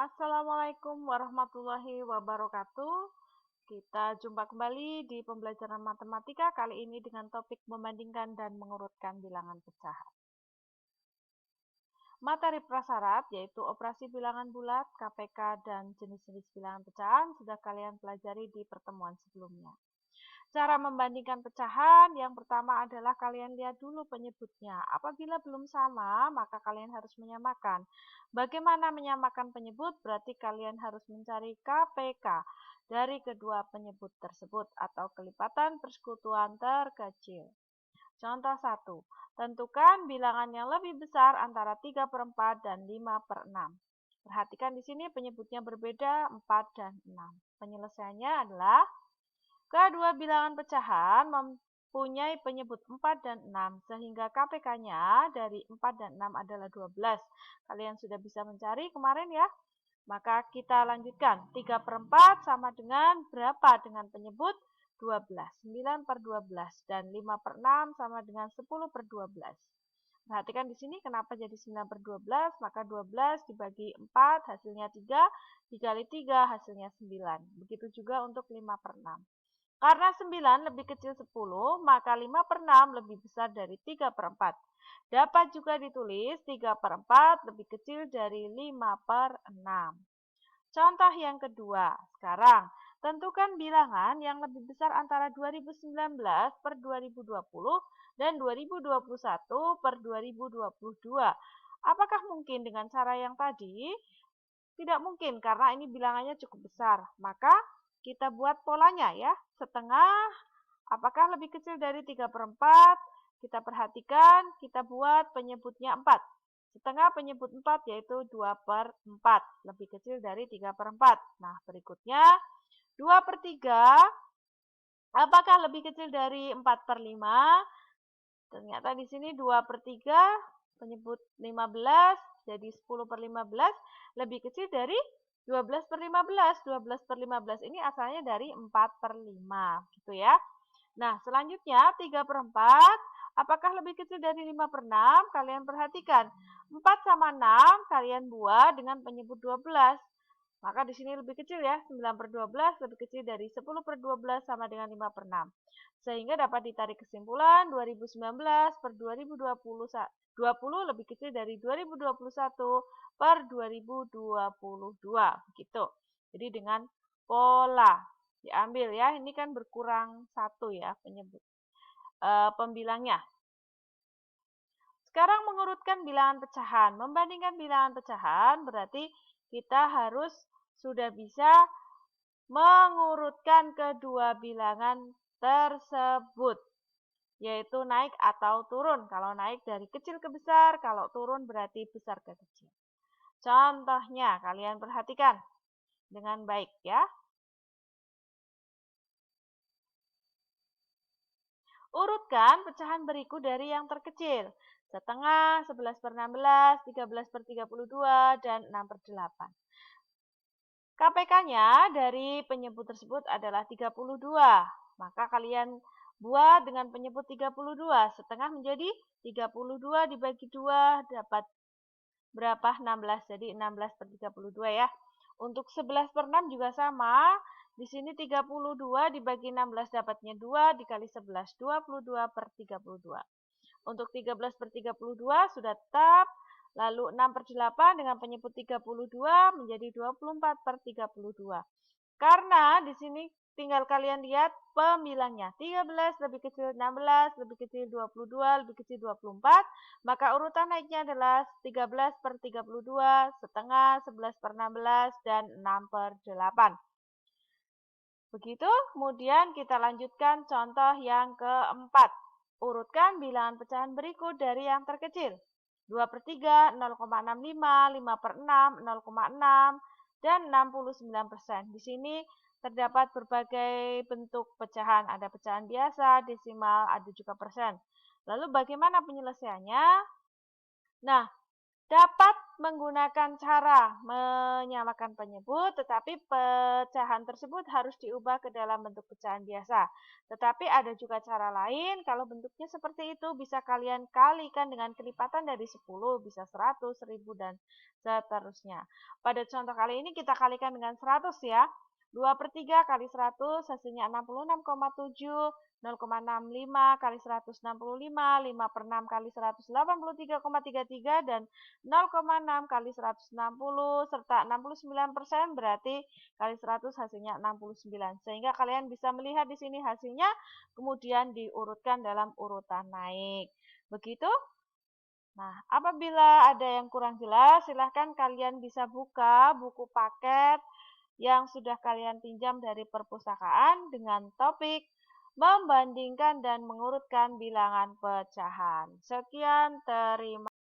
Assalamualaikum warahmatullahi wabarakatuh. Kita jumpa kembali di pembelajaran matematika kali ini dengan topik membandingkan dan mengurutkan bilangan pecahan. Materi prasyarat yaitu operasi bilangan bulat, KPK, dan jenis-jenis bilangan pecahan sudah kalian pelajari di pertemuan sebelumnya. Cara membandingkan pecahan, yang pertama adalah kalian lihat dulu penyebutnya. Apabila belum sama, maka kalian harus menyamakan. Bagaimana menyamakan penyebut? Berarti kalian harus mencari KPK dari kedua penyebut tersebut atau kelipatan persekutuan terkecil. Contoh 1. Tentukan bilangan yang lebih besar antara 3/4 dan 5/6. Perhatikan di sini penyebutnya berbeda 4 dan 6. Penyelesaiannya adalah kedua bilangan pecahan mempunyai penyebut 4 dan 6, sehingga KPK-nya dari 4 dan 6 adalah 12. Kalian sudah bisa mencari kemarin ya. Maka kita lanjutkan. 3/4 sama dengan berapa dengan penyebut 12. 9/12 dan 5/6 sama dengan 10/12. Perhatikan di sini kenapa jadi 9/12, maka 12 dibagi 4 hasilnya 3, dikali 3 hasilnya 9. Begitu juga untuk 5/6. Karena 9 lebih kecil 10, maka 5/6 lebih besar dari 3/4. Dapat juga ditulis 3/4 lebih kecil dari 5/6. Contoh yang kedua. Sekarang, tentukan bilangan yang lebih besar antara 2019 per 2020 dan 2021 per 2022. Apakah mungkin dengan cara yang tadi? Tidak mungkin karena ini bilangannya cukup besar. Maka kita buat polanya ya. Setengah, apakah lebih kecil dari 3/4? Kita perhatikan, kita buat penyebutnya 4. Setengah penyebut 4 yaitu 2/4. Lebih kecil dari 3/4. Nah, berikutnya 2/3. Apakah lebih kecil dari 4/5? Ternyata di sini 2/3 penyebut 15. Jadi 10/15 lebih kecil dari 12/15. 12/15 ini asalnya dari 4/5 gitu ya. Nah, selanjutnya 3/4. Apakah lebih kecil dari 5/6? Kalian perhatikan. 4 sama 6 kalian buat dengan penyebut 12. Maka di sini lebih kecil ya. 9/12 lebih kecil dari 10/12 sama dengan 5/6. Sehingga dapat ditarik kesimpulan 2019 per 2020 lebih kecil dari 2021 per 2022. Begitu. Jadi dengan pola diambil ya. Ini kan berkurang 1 ya penyebut pembilangnya. Sekarang mengurutkan bilangan pecahan. Membandingkan bilangan pecahan berarti kita harus sudah bisa mengurutkan kedua bilangan tersebut, yaitu naik atau turun. Kalau naik dari kecil ke besar, kalau turun berarti besar ke kecil. Contohnya kalian perhatikan dengan baik ya. Urutkan pecahan berikut dari yang terkecil. Setengah, 11/16, 13/32, dan 6/8. KPK-nya dari penyebut tersebut adalah 32. Maka kalian buat dengan penyebut 32. Setengah menjadi 32 dibagi 2 dapat berapa? 16. Jadi 16/32 ya. Untuk 11/6 juga sama. Di sini 32 dibagi 16 dapatnya 2 dikali 11. 22/32. Untuk 13/32 sudah tetap. Lalu 6/8 dengan penyebut 32 menjadi 24/32. Karena di sini tinggal kalian lihat pembilangnya. 13 lebih kecil 16, lebih kecil 22, lebih kecil 24. Maka urutan naiknya adalah 13/32, setengah, 11/16, dan 6/8. Begitu, kemudian kita lanjutkan contoh yang keempat. Urutkan bilangan pecahan berikut dari yang terkecil. 2/3, 0,65, 5/6, 0,6, dan 69%. Di sini terdapat berbagai bentuk pecahan. Ada pecahan biasa, desimal, ada juga persen. Lalu bagaimana penyelesaiannya? Nah, dapat menggunakan cara menyamakan penyebut, tetapi pecahan tersebut harus diubah ke dalam bentuk pecahan biasa. Tetapi ada juga cara lain, kalau bentuknya seperti itu bisa kalian kalikan dengan kelipatan dari 10, bisa 100, 1000, dan seterusnya. Pada contoh kali ini kita kalikan dengan 100 ya. 2/3 kali 100 hasilnya 66,7, 0,65 kali 165, 5/6 kali 183,33, dan 0,6 kali 160, serta 69% berarti kali 100 hasilnya 69. Sehingga kalian bisa melihat di sini hasilnya, kemudian diurutkan dalam urutan naik. Begitu? Nah, apabila ada yang kurang jelas, silahkan kalian bisa buka buku paket yang sudah kalian pinjam dari perpustakaan dengan topik membandingkan dan mengurutkan bilangan pecahan. Sekian, terima kasih.